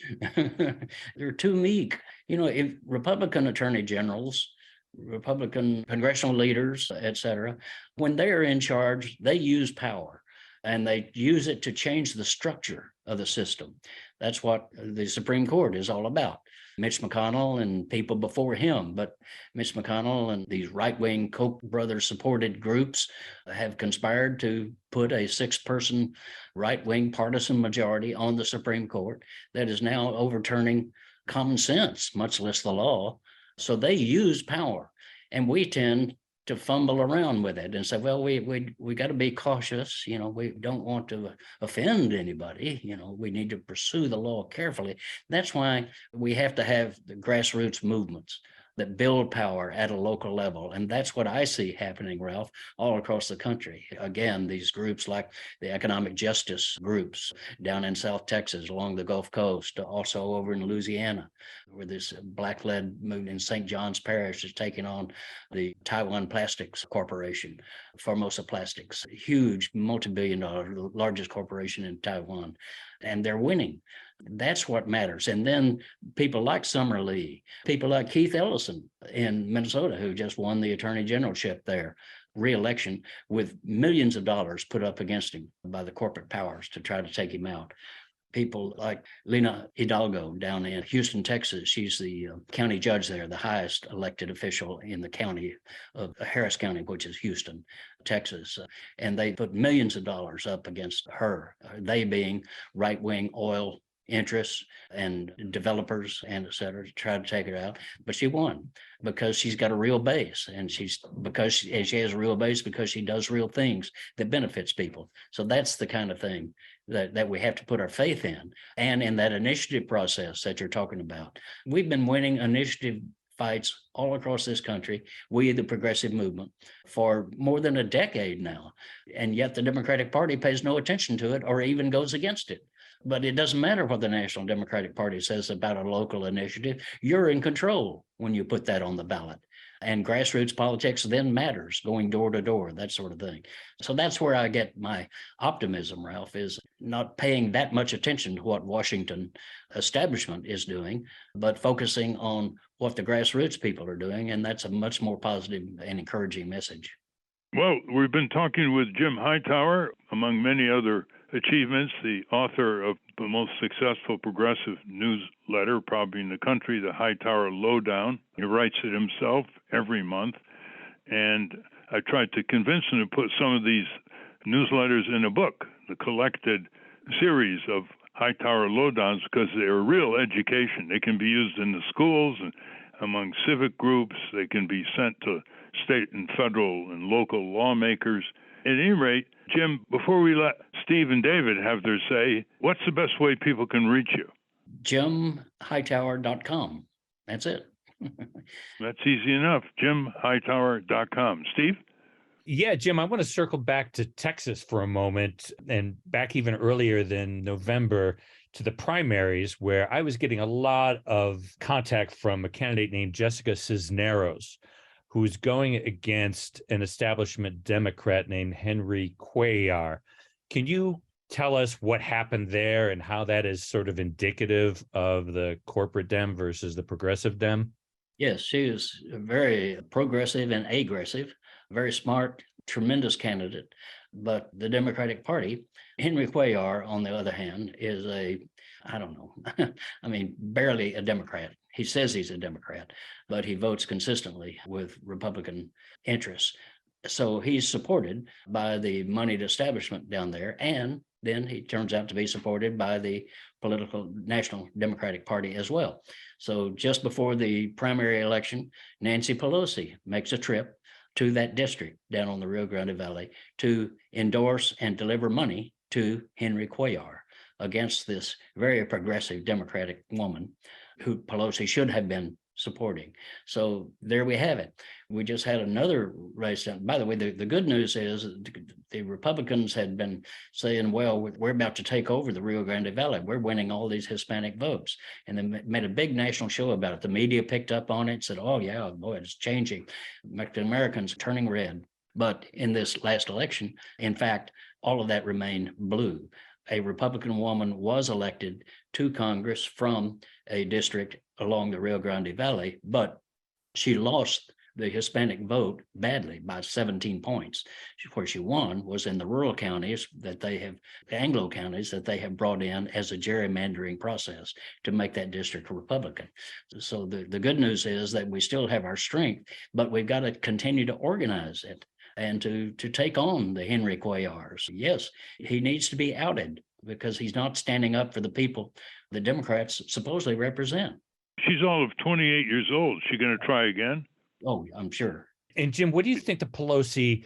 they're too meek. If Republican attorney generals, Republican congressional leaders, et cetera, when they are in charge, they use power. And they use it to change the structure of the system. That's what the Supreme Court is all about. Mitch McConnell and people before him, but Mitch McConnell and these right-wing Koch brothers supported groups have conspired to put a 6-person right-wing partisan majority on the Supreme Court that is now overturning common sense, much less the law. So they use power, and we tend to fumble around with it and say, well, we got to be cautious. We don't want to offend anybody. We need to pursue the law carefully. That's why we have to have the grassroots movements that build power at a local level. And that's what I see happening, Ralph, all across the country. Again, these groups like the economic justice groups down in South Texas, along the Gulf Coast, also over in Louisiana, where this black-led movement in St. John's Parish is taking on the Taiwan Plastics Corporation, Formosa Plastics, huge multi-billion-dollar, largest corporation in Taiwan. And they're winning. That's what matters. And then people like Summer Lee, people like Keith Ellison in Minnesota, who just won the attorney generalship there, re-election, with millions of dollars put up against him by the corporate powers to try to take him out. People like Lena Hidalgo down in Houston, Texas. She's the county judge there, the highest elected official in the county of Harris County, which is Houston, Texas. And they put millions of dollars up against her, they being right-wing oil interests and developers and et cetera, to try to take her out. But she won because she's got a real base, and she has a real base because she does real things that benefits people. So that's the kind of thing that we have to put our faith in. And in that initiative process that you're talking about, we've been winning initiative fights all across this country, we, the progressive movement, for more than a decade now. And yet the Democratic Party pays no attention to it or even goes against it. But it doesn't matter what the National Democratic Party says about a local initiative. You're in control when you put that on the ballot. And grassroots politics then matters, going door to door, that sort of thing. So that's where I get my optimism, Ralph, is not paying that much attention to what Washington establishment is doing, but focusing on what the grassroots people are doing. And that's a much more positive and encouraging message. Well, we've been talking with Jim Hightower, among many other achievements, the author of the most successful progressive newsletter probably in the country, the Hightower Lowdown. He writes it himself every month. And I tried to convince him to put some of these newsletters in a book, the collected series of Hightower Lowdowns, because they're real education. They can be used in the schools and among civic groups. They can be sent to state and federal and local lawmakers. At any rate, Jim, before we let Steve and David have their say, what's the best way people can reach you? JimHightower.com. That's it. That's easy enough. JimHightower.com. Steve? Yeah, Jim, I want to circle back to Texas for a moment and back even earlier than November to the primaries, where I was getting a lot of contact from a candidate named Jessica Cisneros, who's going against an establishment Democrat named Henry Cuellar. Can you tell us what happened there and how that is sort of indicative of the corporate Dem versus the progressive Dem? Yes, she is very progressive and aggressive, very smart, tremendous candidate. But the Democratic Party, Henry Cuellar, on the other hand, is I don't know, I mean, barely a Democrat. He says he's a Democrat, but he votes consistently with Republican interests. So he's supported by the moneyed establishment down there. And then he turns out to be supported by the political National Democratic Party as well. So just before the primary election, Nancy Pelosi makes a trip to that district down on the Rio Grande Valley to endorse and deliver money to Henry Cuellar against this very progressive Democratic woman who Pelosi should have been supporting. So there we have it. We just had another race. By the way, the good news is the Republicans had been saying, well, we're about to take over the Rio Grande Valley. We're winning all these Hispanic votes. And they made a big national show about it. The media picked up on it, said, oh, yeah, boy, it's changing. Mexican Americans turning red. But in this last election, in fact, all of that remained blue. A Republican woman was elected to Congress from a district along the Rio Grande Valley, but she lost the Hispanic vote badly by 17 points. Where she won was in the rural counties that they have, Anglo counties that they have brought in as a gerrymandering process to make that district Republican. So the good news is that we still have our strength, but we've got to continue to organize it and to take on the Henry Cuellars. Yes, he needs to be outed because he's not standing up for the people the Democrats supposedly represent. She's all of 28 years old. Is she going to try again? Oh, I'm sure. And Jim, what do you think the Pelosi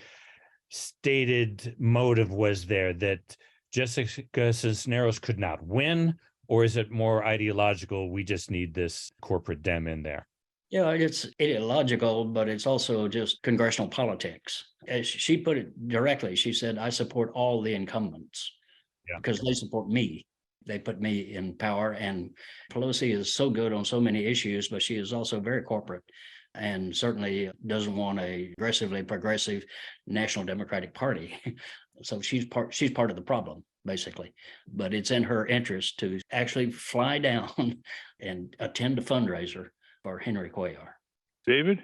stated motive was there, that Jessica Cisneros could not win? Or is it more ideological? We just need this corporate Dem in there. Yeah, it's ideological, but it's also just congressional politics. As she put it directly, she said, I support all the incumbents because they support me. They put me in power. And Pelosi is so good on so many issues, but she is also very corporate and certainly doesn't want a aggressively progressive National Democratic Party. So she's part of the problem, basically. But it's in her interest to actually fly down and attend a fundraiser for Henry Cuellar. David?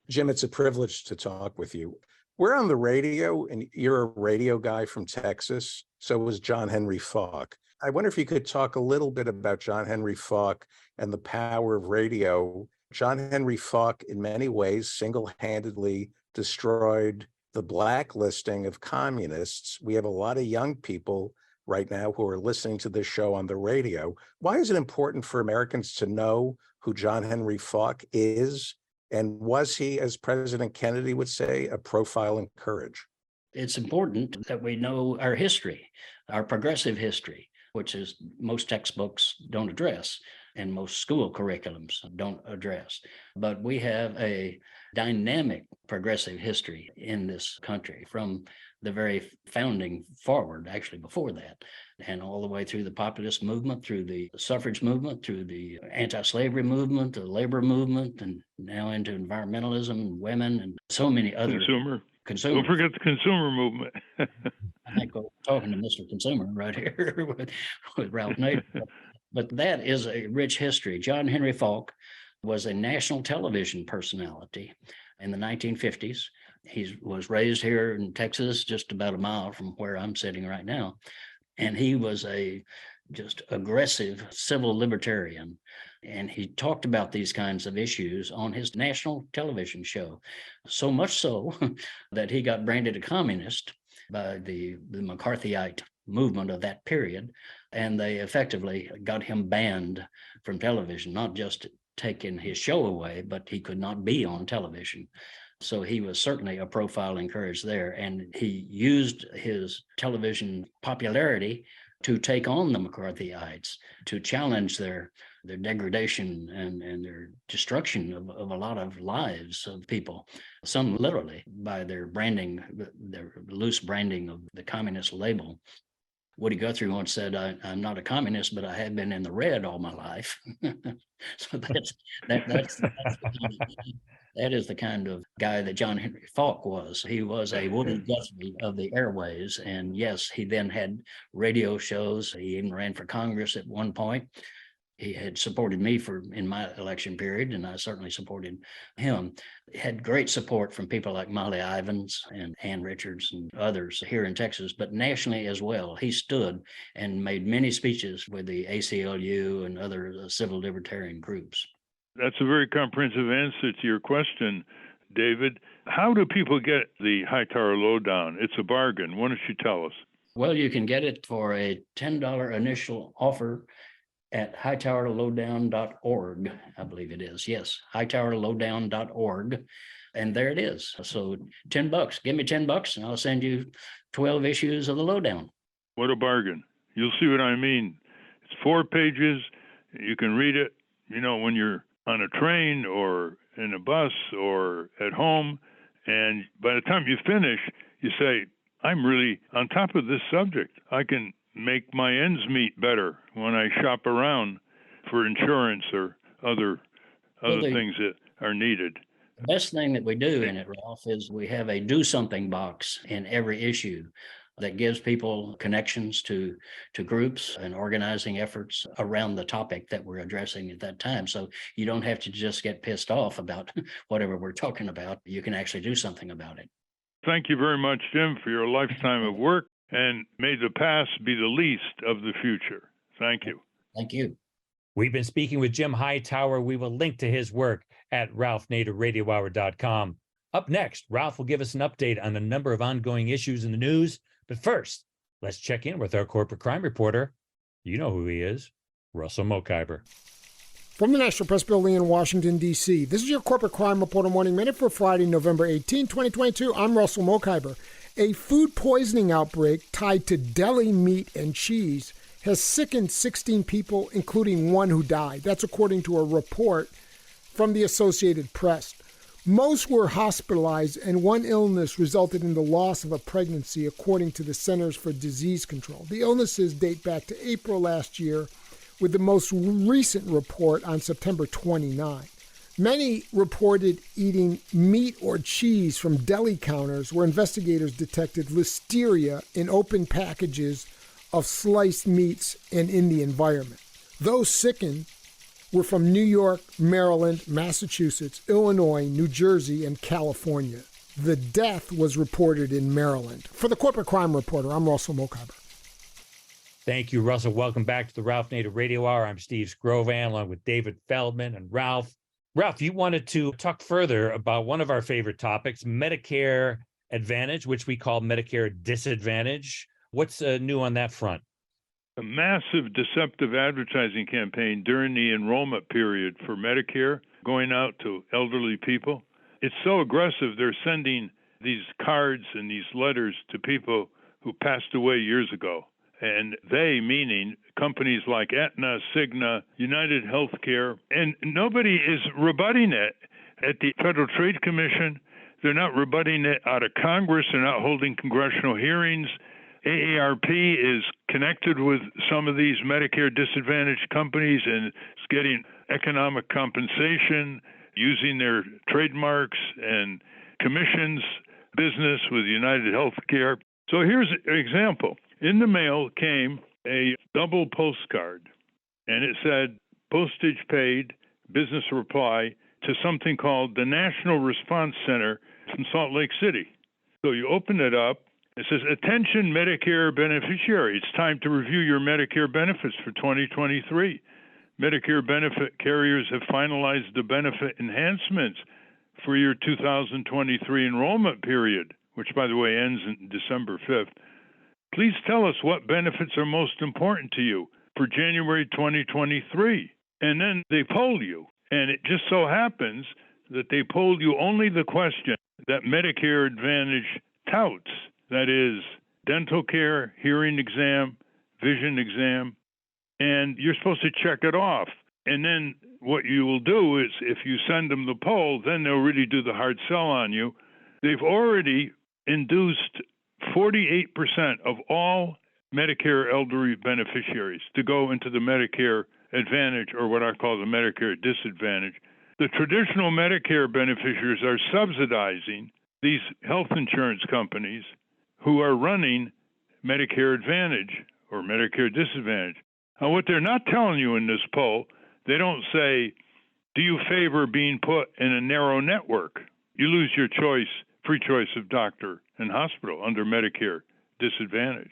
Jim, it's a privilege to talk with you. We're on the radio, and you're a radio guy from Texas. So was John Henry Falk. I wonder if you could talk a little bit about John Henry Falk and the power of radio. John Henry Falk, in many ways, single-handedly destroyed the blacklisting of communists. We have a lot of young people right now who are listening to this show on the radio. Why is it important for Americans to know who John Henry Falk is? And was he, as President Kennedy would say, a profile in courage? It's important that we know our history, our progressive history, which is most textbooks don't address and most school curriculums don't address. But we have a dynamic progressive history in this country from the very founding forward, actually before that, and all the way through the populist movement, through the suffrage movement, through the anti-slavery movement, the labor movement, and now into environmentalism and women and so many other Consumer. Consumer. Don't forget the consumer movement. I think we're talking to Mr. Consumer right here with Ralph Nader. But that is a rich history. John Henry Falk was a national television personality in the 1950s. He was raised here in Texas, just about a mile from where I'm sitting right now. And he was a just aggressive civil libertarian. And he talked about these kinds of issues on his national television show, so much so that he got branded a communist by the McCarthyite movement of that period. And they effectively got him banned from television, not just taking his show away, but he could not be on television. So he was certainly a profile in courage there. And he used his television popularity to take on the McCarthyites, to challenge their degradation and their destruction of a lot of lives of people, some literally by their branding, their loose branding of the communist label. Woody Guthrie once said, I'm not a communist, but I have been in the red all my life. So that is the kind of guy that John Henry Falk was. He was a Woody Guthrie of the airways. And yes, he then had radio shows. He even ran for Congress at one point. He had supported me in my election period, and I certainly supported him. He had great support from people like Molly Ivins and Ann Richards and others here in Texas, but nationally as well. He stood and made many speeches with the ACLU and other civil libertarian groups. That's a very comprehensive answer to your question, David. How do people get the Hightower Lowdown? It's a bargain. Why don't you tell us? Well, you can get it for a $10 initial offer at hightowerlowdown.org, I believe it is. Yes, hightowerlowdown.org. And there it is. So $10. Give me $10 and I'll send you 12 issues of the Lowdown. What a bargain. You'll see what I mean. It's 4 pages. You can read it, when you're on a train or in a bus or at home. And by the time you finish, you say, I'm really on top of this subject. I can make my ends meet better when I shop around for insurance or other things that are needed. The best thing that we do in it, Ralph, is we have a do something box in every issue that gives people connections to groups and organizing efforts around the topic that we're addressing at that time. So you don't have to just get pissed off about whatever we're talking about. You can actually do something about it. Thank you very much, Jim, for your lifetime of work. And may the past be the least of the future. Thank you. Thank you. We've been speaking with Jim Hightower. We will link to his work at RalphNaderRadioHour.com. Up next, Ralph will give us an update on a number of ongoing issues in the news. But first, let's check in with our corporate crime reporter. You know who he is, Russell Mokhiber. From the National Press Building in Washington, D.C., this is your Corporate Crime Reporter Morning Minute for Friday, November 18, 2022. I'm Russell Mokhiber. A food poisoning outbreak tied to deli meat and cheese has sickened 16 people, including one who died. That's according to a report from the Associated Press. Most were hospitalized, and one illness resulted in the loss of a pregnancy, according to the Centers for Disease Control. The illnesses date back to April last year, with the most recent report on September 29. Many reported eating meat or cheese from deli counters where investigators detected listeria in open packages of sliced meats and in the environment. Those sickened were from New York, Maryland, Massachusetts, Illinois, New Jersey, and California. The death was reported in Maryland. For the Corporate Crime Reporter, I'm Russell Mokhiber. Thank you, Russell. Welcome back to the Ralph Nader Radio Hour. I'm Steve Scrovan, along with David Feldman and Ralph. Ralph, you wanted to talk further about one of our favorite topics, Medicare Advantage, which we call Medicare Disadvantage. What's new on that front? A massive deceptive advertising campaign during the enrollment period for Medicare going out to elderly people. It's so aggressive, they're sending these cards and these letters to people who passed away years ago. And they, meaning companies like Aetna, Cigna, United Healthcare, and nobody is rebutting it. At the Federal Trade Commission, they're not rebutting it out of Congress. They're not holding congressional hearings. AARP is connected with some of these Medicare disadvantaged companies and is getting economic compensation using their trademarks and commissions business with United Healthcare. So here's an example. In the mail came a double postcard, and it said, postage paid, business reply, to something called the National Response Center from Salt Lake City. So you open it up, it says, attention Medicare beneficiary, it's time to review your Medicare benefits for 2023. Medicare benefit carriers have finalized the benefit enhancements for your 2023 enrollment period, which, by the way, ends on December 5th. Please tell us what benefits are most important to you for January 2023. And then they poll you. And it just so happens that they polled you only the question, that Medicare Advantage touts. That is dental care, hearing exam, vision exam, and you're supposed to check it off. And then what you will do is if you send them the poll, then they'll really do the hard sell on you. They've already induced 48% of all Medicare elderly beneficiaries to go into the Medicare Advantage, or what I call the Medicare Disadvantage. The traditional Medicare beneficiaries are subsidizing these health insurance companies who are running Medicare Advantage or Medicare Disadvantage. Now, what they're not telling you in this poll, they don't say, do you favor being put in a narrow network? You lose your choice, free choice of doctor and hospital under Medicare Disadvantage.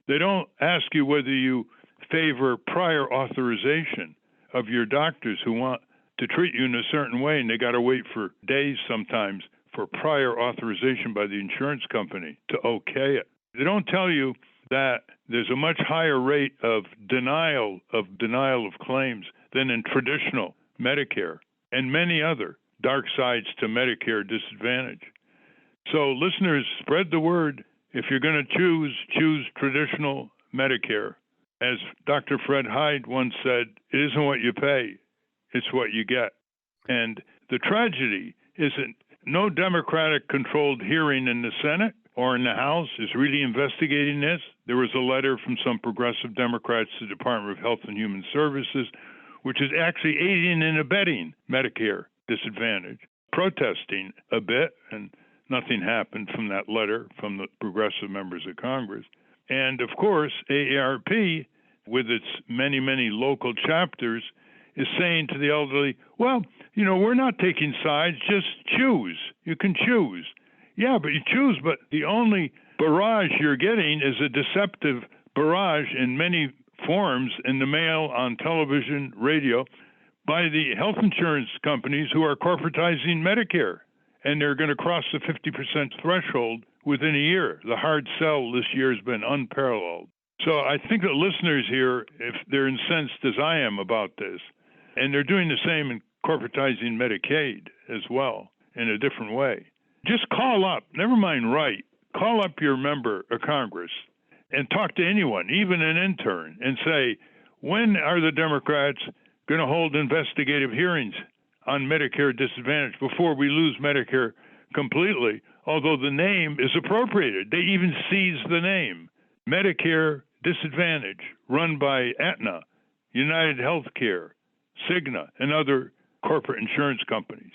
They don't ask you whether you favor prior authorization of your doctors who want to treat you in a certain way, and they got to wait for days sometimes for prior authorization by the insurance company to okay it. They don't tell you that there's a much higher rate of denial of claims than in traditional Medicare, and many other dark sides to Medicare Disadvantage. So listeners, spread the word. If you're going to choose traditional Medicare. As Dr. Fred Hyde once said, it isn't what you pay, it's what you get. And the tragedy is that no Democratic-controlled hearing in the Senate or in the House is really investigating this. There was a letter from some progressive Democrats to the Department of Health and Human Services, which is actually aiding and abetting Medicare Disadvantage, protesting a bit, and nothing happened from that letter from the progressive members of Congress. And, of course, AARP, with its many, many local chapters, is saying to the elderly, well, we're not taking sides, just choose. You can choose. Yeah, but you choose, but the only barrage you're getting is a deceptive barrage in many forms in the mail, on television, radio, by the health insurance companies who are corporatizing Medicare. And they're going to cross the 50% threshold within a year. The hard sell this year has been unparalleled. So I think that listeners here, if they're incensed as I am about this, and they're doing the same in corporatizing Medicaid as well in a different way, just call up, never mind write, call up your member of Congress and talk to anyone, even an intern, and say, when are the Democrats going to hold investigative hearings on Medicare Disadvantage before we lose Medicare completely, although the name is appropriated. They even seized the name, Medicare Disadvantage, run by Aetna, United Healthcare, Cigna, and other corporate insurance companies.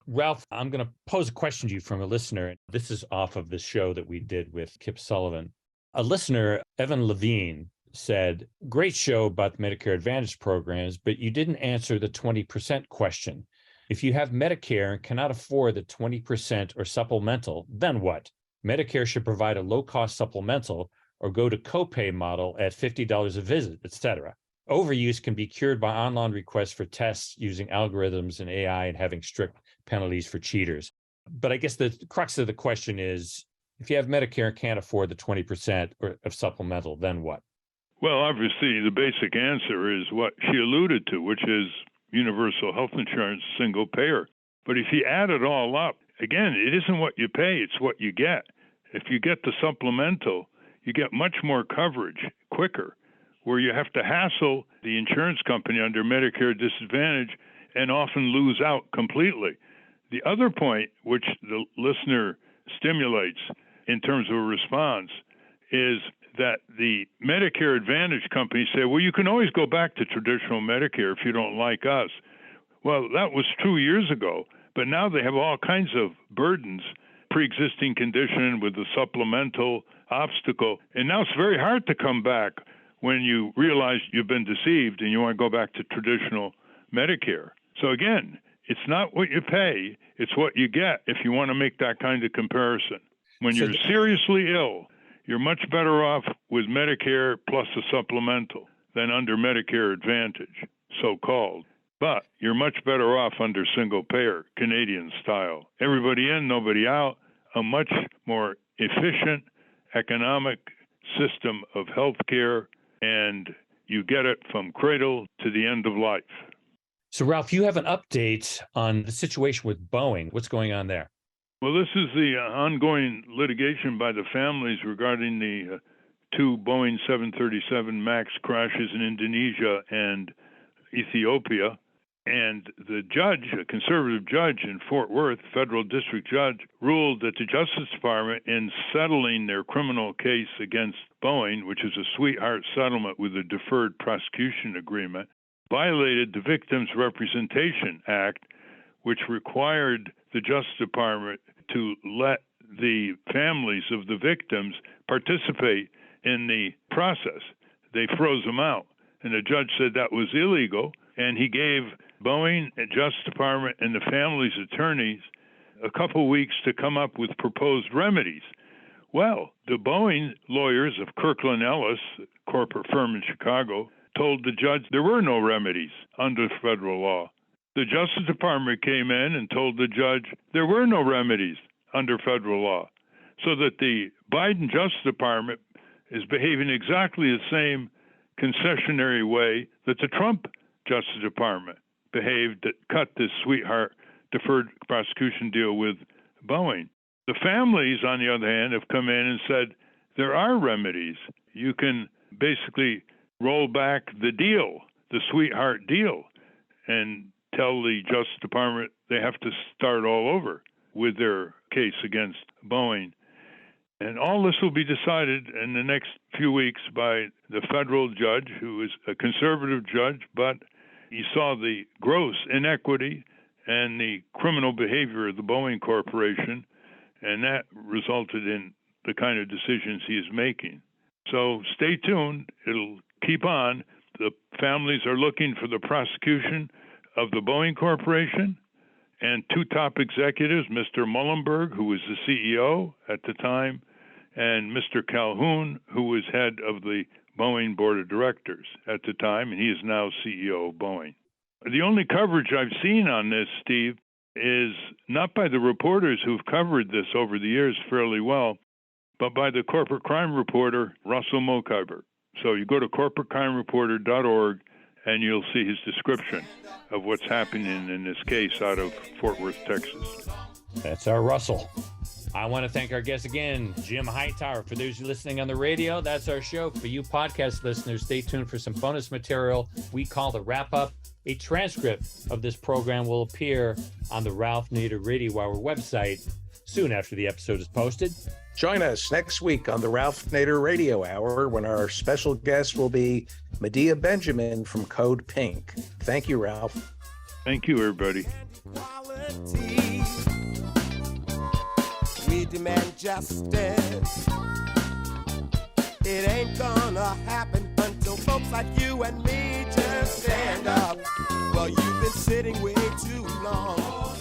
Ralph, I'm going to pose a question to you from a listener. This is off of the show that we did with Kip Sullivan. A listener, Evan Levine, said, great show about the Medicare Advantage programs, but you didn't answer the 20% question. If you have Medicare and cannot afford the 20% or supplemental, then what? Medicare should provide a low-cost supplemental or go to copay model at $50 a visit, etc. Overuse can be cured by online requests for tests using algorithms and AI and having strict penalties for cheaters. But I guess the crux of the question is, if you have Medicare and can't afford the 20% of supplemental, then what? Well, obviously, the basic answer is what she alluded to, which is universal health insurance, single payer. But if you add it all up, again, it isn't what you pay, it's what you get. If you get the supplemental, you get much more coverage quicker, where you have to hassle the insurance company under Medicare Disadvantage and often lose out completely. The other point, which the listener stimulates in terms of a response, is that the Medicare Advantage companies say, well, you can always go back to traditional Medicare if you don't like us. Well, that was true years ago, but now they have all kinds of burdens, pre-existing condition with the supplemental obstacle, and now it's very hard to come back when you realize you've been deceived and you want to go back to traditional Medicare. So again, it's not what you pay, it's what you get if you want to make that kind of comparison. When you're seriously ill, you're much better off with Medicare plus a supplemental than under Medicare Advantage, so-called. But you're much better off under single payer, Canadian style. Everybody in, nobody out, a much more efficient economic system of health care, and you get it from cradle to the end of life. So, Ralph, you have an update on the situation with Boeing. What's going on there? Well, this is the ongoing litigation by the families regarding the two Boeing 737 Max crashes in Indonesia and Ethiopia. And the judge, a conservative judge in Fort Worth, federal district judge, ruled that the Justice Department, in settling their criminal case against Boeing, which is a sweetheart settlement with a deferred prosecution agreement, violated the Victims Representation Act, which required the Justice Department to let the families of the victims participate in the process. They froze them out. And the judge said that was illegal, and he gave Boeing, the Justice Department, and the families' attorneys a couple weeks to come up with proposed remedies. Well, the Boeing lawyers of Kirkland Ellis, a corporate firm in Chicago, told the judge there were no remedies under federal law. The Justice Department came in and told the judge there were no remedies under federal law, so that the Biden Justice Department is behaving exactly the same concessionary way that the Trump Justice Department behaved that cut this sweetheart deferred prosecution deal with Boeing. The families, on the other hand, have come in and said there are remedies. You can basically roll back the deal, the sweetheart deal, and tell the Justice Department they have to start all over with their case against Boeing. And all this will be decided in the next few weeks by the federal judge, who is a conservative judge, but he saw the gross inequity and the criminal behavior of the Boeing Corporation, and that resulted in the kind of decisions he is making. So stay tuned. It'll keep on. The families are looking for the prosecution of the Boeing Corporation and two top executives, Mr. Mullenberg, who was the CEO at the time, and Mr. Calhoun, who was head of the Boeing Board of Directors at the time, and he is now CEO of Boeing. The only coverage I've seen on this, Steve, is not by the reporters who've covered this over the years fairly well, but by the corporate crime reporter, Russell Mokhiber. So you go to corporatecrimereporter.org, and you'll see his description of what's happening in this case out of Fort Worth, Texas. That's our Russell. I want to thank our guest again, Jim Hightower. For those listening on the radio, that's our show. For you podcast listeners, stay tuned for some bonus material we call the wrap-up. A transcript of this program will appear on the Ralph Nader Radio Hour website soon after the episode is posted. Join us next week on the Ralph Nader Radio Hour when our special guest will be Medea Benjamin from Code Pink. Thank you, Ralph. Thank you, everybody. Quality. We demand justice. It ain't gonna happen until folks like you and me just stand up. Well, you've been sitting way too long.